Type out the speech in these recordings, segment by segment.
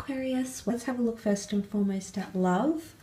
Aquarius. Let's have a look first and foremost at love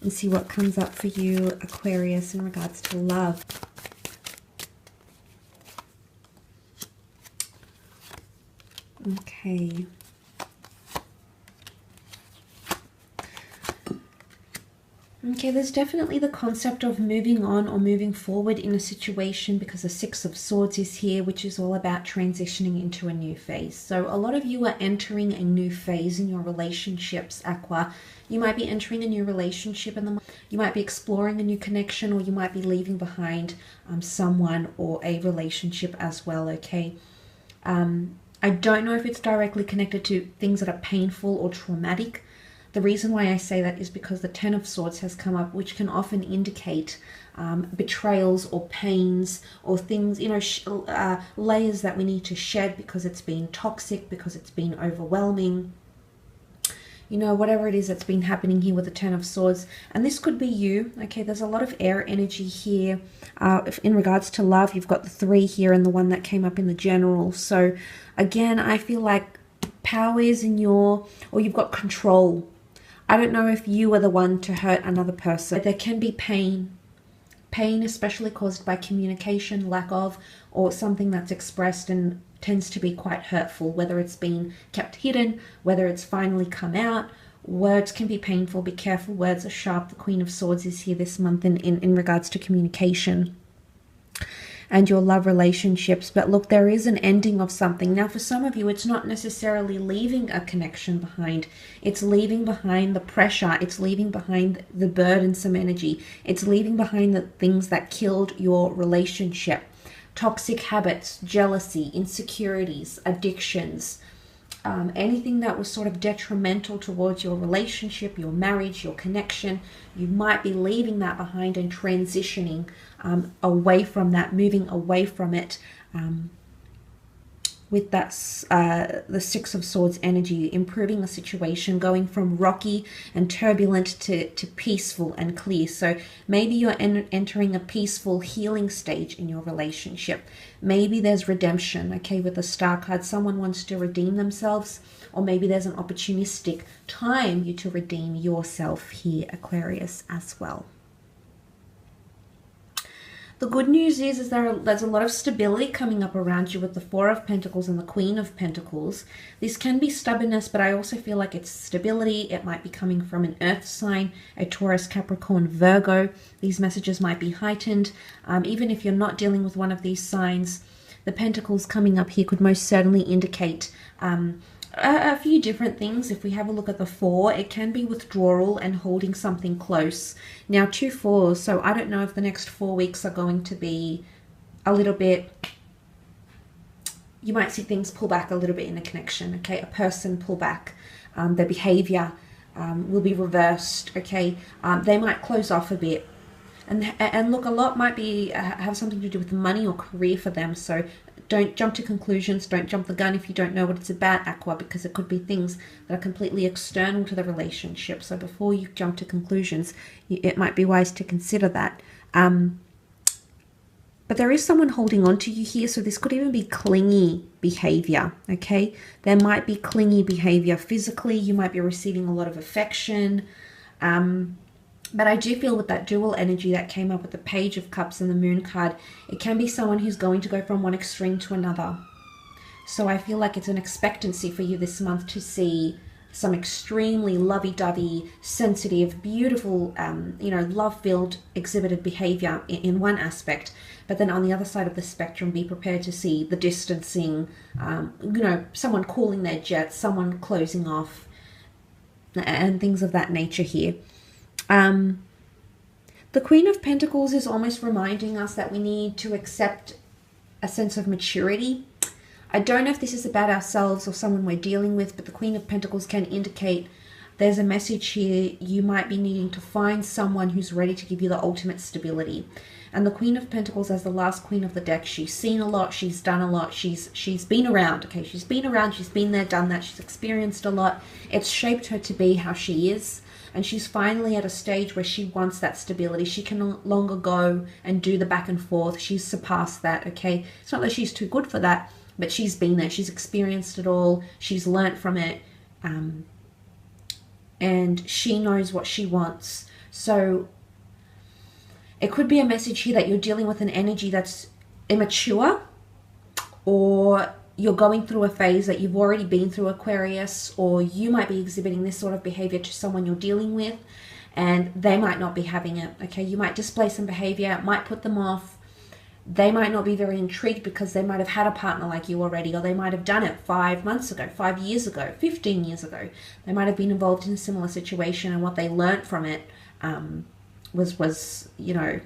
and see what comes up for you, Aquarius, in regards to love. Okay. Okay, there's definitely the concept of moving on or moving forward in a situation, because the Six of Swords is here, which is all about transitioning into a new phase. So a lot of you are entering a new phase in your relationships, Aqua. You might be entering a new relationship, and you might be exploring a new connection, or you might be leaving behind someone or a relationship as well, okay? I don't know if it's directly connected to things that are painful or traumatic. The reason why I say that is because the Ten of Swords has come up, which can often indicate betrayals or pains or things, you know, layers that we need to shed because it's been toxic, because it's been overwhelming. You know, whatever it is that's been happening here with the Ten of Swords. And this could be you. Okay, there's a lot of air energy here. In regards to love, you've got the 3 here and the 1 that came up in the general. So again, I feel like power is in your, or you've got control. I don't know if you are the one to hurt another person. There can be pain. Pain especially caused by communication, lack of, or something that's expressed and tends to be quite hurtful, whether it's been kept hidden, whether it's finally come out. Words can be painful. Be careful. Words are sharp. The Queen of Swords is here this month in regards to communication and your love relationships. But look, there is an ending of something. Now, for some of you, it's not necessarily leaving a connection behind. It's leaving behind the pressure. It's leaving behind the burdensome energy. It's leaving behind the things that killed your relationship. Toxic habits, jealousy, insecurities, addictions, anything that was sort of detrimental towards your relationship, your marriage, your connection. You might be leaving that behind and transitioning away from that, moving away from it with that the Six of Swords energy, improving the situation, going from rocky and turbulent to peaceful and clear. So maybe you're entering a peaceful healing stage in your relationship. Maybe there's redemption, okay, with the Star card. Someone wants to redeem themselves, or maybe there's an opportunistic time you to redeem yourself here, Aquarius, as well. The good news is there's a lot of stability coming up around you with the Four of Pentacles and the Queen of Pentacles. This can be stubbornness, but I also feel like it's stability. It might be coming from an earth sign, a Taurus, Capricorn, Virgo. These messages might be heightened. Even if you're not dealing with one of these signs, the Pentacles coming up here could most certainly indicate a few different things. If we have a look at the 4, it can be withdrawal and holding something close. Now, 2 4s, so I don't know if the next 4 weeks are going to be a little bit, you might see things pull back a little bit in a connection, okay? A person pull back, their behavior will be reversed, okay? They might close off a bit. And look, a lot might be have something to do with money or career for them. So don't jump to conclusions. Don't jump the gun if you don't know what it's about, Aqua, because it could be things that are completely external to the relationship. So before you jump to conclusions, it might be wise to consider that. But there is someone holding on to you here. So this could even be clingy behavior, okay? There might be clingy behavior physically. You might be receiving a lot of affection. But I do feel with that dual energy that came up with the Page of Cups and the Moon card, it can be someone who's going to go from one extreme to another. So I feel like it's an expectancy for you this month to see some extremely lovey-dovey, sensitive, beautiful, love-filled exhibited behavior in one aspect. But then on the other side of the spectrum, be prepared to see the distancing, someone cooling their jets, someone closing off, and things of that nature here. The Queen of Pentacles is almost reminding us that we need to accept a sense of maturity. I don't know if this is about ourselves or someone we're dealing with, but the Queen of Pentacles can indicate there's a message here. You might be needing to find someone who's ready to give you the ultimate stability. And the Queen of Pentacles, as the last queen of the deck, she's seen a lot, she's done a lot, she's been around, okay? She's been around, she's been there, done that, she's experienced a lot. It's shaped her to be how she is. And she's finally at a stage where she wants that stability. She can no longer go and do the back and forth. She's surpassed that, okay? It's not that she's too good for that, but she's been there. She's experienced it all. She's learnt from it. and she knows what she wants. So it could be a message here that you're dealing with an energy that's immature, or you're going through a phase that you've already been through, Aquarius, or you might be exhibiting this sort of behavior to someone you're dealing with, and they might not be having it. Okay, you might display some behavior, it might put them off. They might not be very intrigued because they might have had a partner like you already, or they might have done it 5 months ago, 5 years ago, 15 years ago. They might have been involved in a similar situation, and what they learned from it was you know,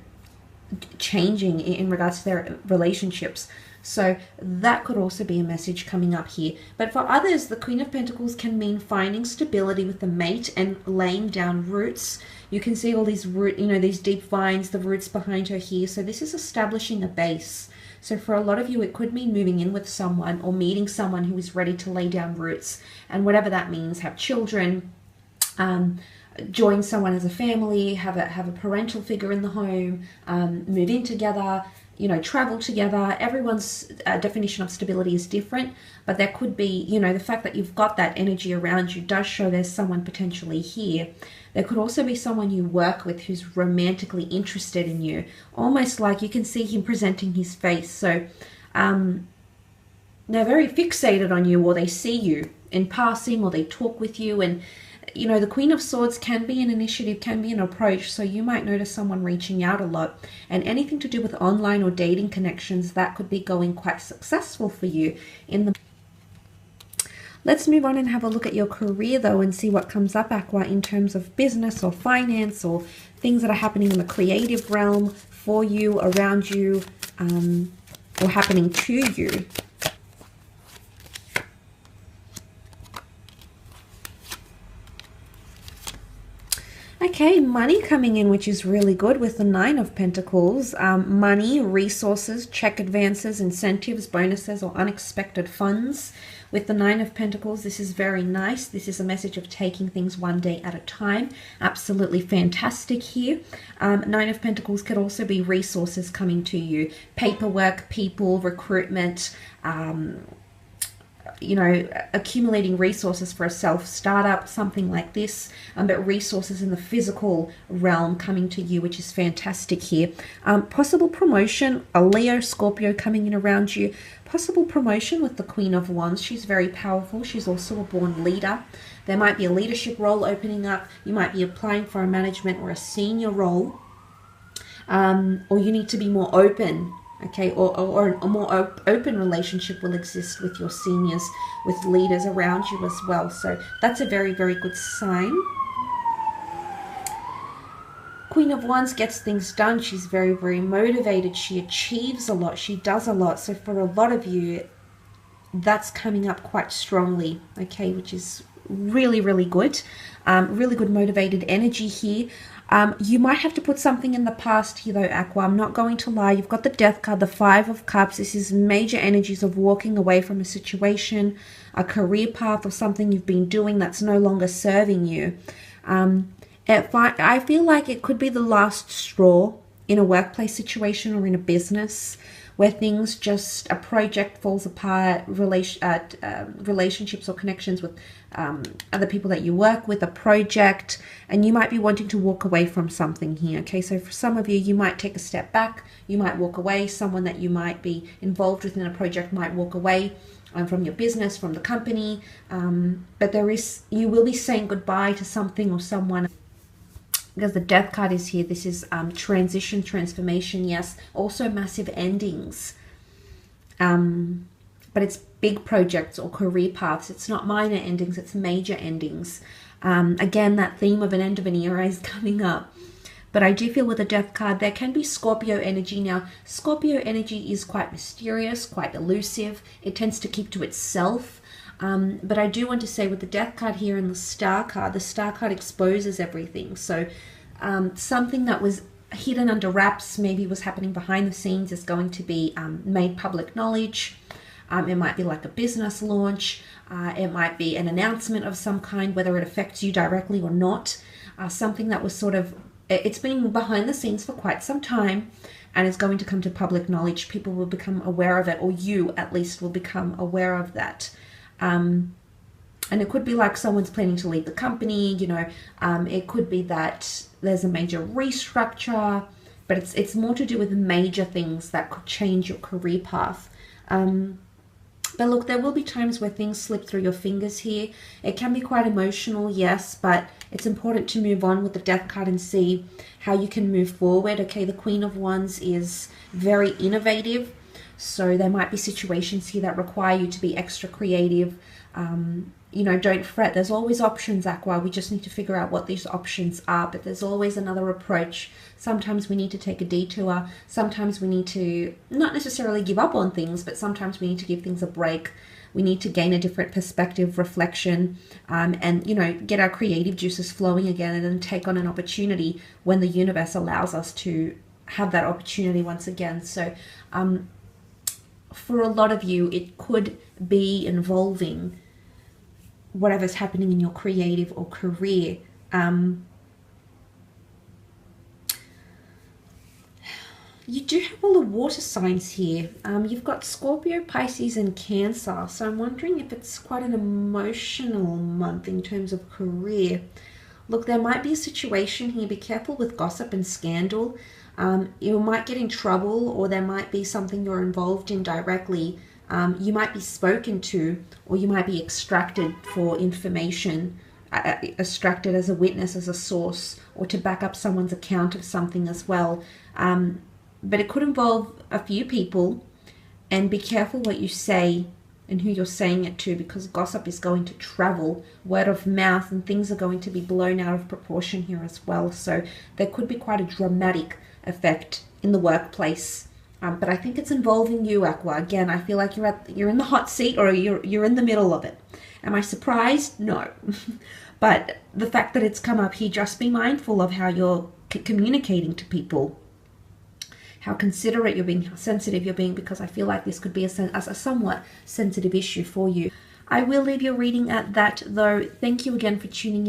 changing in regards to their relationships. So that could also be a message coming up here. But for others, the Queen of Pentacles can mean finding stability with the mate and laying down roots. You can see all these root, you know, these deep vines, the roots behind her here. So this is establishing a base. So for a lot of you, it could mean moving in with someone or meeting someone who is ready to lay down roots. And whatever that means, have children, join someone as a family, have a parental figure in the home, move in together, you know, travel together. Everyone's definition of stability is different, but there could be, you know, the fact that you've got that energy around you does show there's someone potentially here. There could also be someone you work with who's romantically interested in you, almost like you can see him presenting his face. So they're very fixated on you, or they see you in passing, or they talk with you. And you know, the Queen of Swords can be an initiative, can be an approach. So you might notice someone reaching out a lot, and anything to do with online or dating connections, that could be going quite successful for you in the... Let's move on and have a look at your career though, and see what comes up, Aqua, in terms of business or finance or things that are happening in the creative realm for you, around you, or happening to you. Okay, money coming in, which is really good with the Nine of Pentacles. Money, resources, check advances, incentives, bonuses, or unexpected funds. With the Nine of Pentacles, this is very nice. This is a message of taking things one day at a time. Absolutely fantastic here. Nine of Pentacles could also be resources coming to you. Paperwork, people, recruitment, you know, accumulating resources for a self-startup, something like this, but resources in the physical realm coming to you, which is fantastic here. Possible promotion, a Leo, Scorpio coming in around you. Possible promotion with the Queen of Wands. She's very powerful. She's also a born leader. There might be a leadership role opening up. You might be applying for a management or a senior role, or you need to be more open. Okay, or a more open relationship will exist with your seniors, with leaders around you as well. So that's a very, very good sign. Queen of Wands gets things done. She's very, very motivated. She achieves a lot. She does a lot. So for a lot of you, that's coming up quite strongly, okay, which is really, really good. Really good motivated energy here. You might have to put something in the past here though, Aqua. I'm not going to lie. You've got the Death card, the Five of Cups. This is major energies of walking away from a situation, a career path, or something you've been doing that's no longer serving you. I feel like it could be the last straw in a workplace situation or in a business where things just, a project falls apart, relationships or connections with other people that you work with, a project, and you might be wanting to walk away from something here. Okay, so for some of you, you might take a step back, you might walk away, someone that you might be involved with in a project might walk away from your business, from the company, but you will be saying goodbye to something or someone. Because the Death card is here, this is transition, transformation, yes. Also massive endings. But it's big projects or career paths. It's not minor endings, it's major endings. Again, that theme of an end of an era is coming up. But I do feel with the Death card, there can be Scorpio energy. Now, Scorpio energy is quite mysterious, quite elusive. It tends to keep to itself. But I do want to say with the Death card here and the Star card exposes everything. So something that was hidden under wraps, maybe was happening behind the scenes, is going to be made public knowledge. It might be like a business launch. It might be an announcement of some kind, whether it affects you directly or not. Something that was sort of, it's been behind the scenes for quite some time and is going to come to public knowledge. People will become aware of it, or you at least will become aware of that. And it could be like someone's planning to leave the company, you know, it could be that there's a major restructure, but it's more to do with major things that could change your career path. But look, there will be times where things slip through your fingers here. It can be quite emotional, yes, but it's important to move on with the Death card and see how you can move forward. Okay, the Queen of Wands is very innovative, so there might be situations here that require you to be extra creative. You know, don't fret. There's always options, Aqua. We just need to figure out what these options are, but there's always another approach. Sometimes we need to take a detour. Sometimes we need to not necessarily give up on things, but sometimes we need to give things a break. We need to gain a different perspective, reflection, and, you know, get our creative juices flowing again and then take on an opportunity when the universe allows us to have that opportunity once again. So for a lot of you, it could be involving whatever's happening in your creative or career. You do have all the water signs here. You've got Scorpio, Pisces, and Cancer. So I'm wondering if it's quite an emotional month in terms of career. Look, there might be a situation here. Be careful with gossip and scandal. You might get in trouble, or there might be something you're involved in directly. You might be spoken to, or you might be extracted for information, extracted as a witness, as a source, or to back up someone's account of something as well. But it could involve a few people, and be careful what you say and who you're saying it to, because gossip is going to travel, word of mouth, and things are going to be blown out of proportion here as well. So there could be quite a dramatic effect in the workplace. But I think it's involving you, Aqua. Again, I feel like you're in the hot seat, or you're in the middle of it. Am I surprised? No. But the fact that it's come up here, just be mindful of how you're communicating to people, how considerate you're being, how sensitive you're being, because I feel like this could be a somewhat sensitive issue for you. I will leave your reading at that, though. Thank you again for tuning in.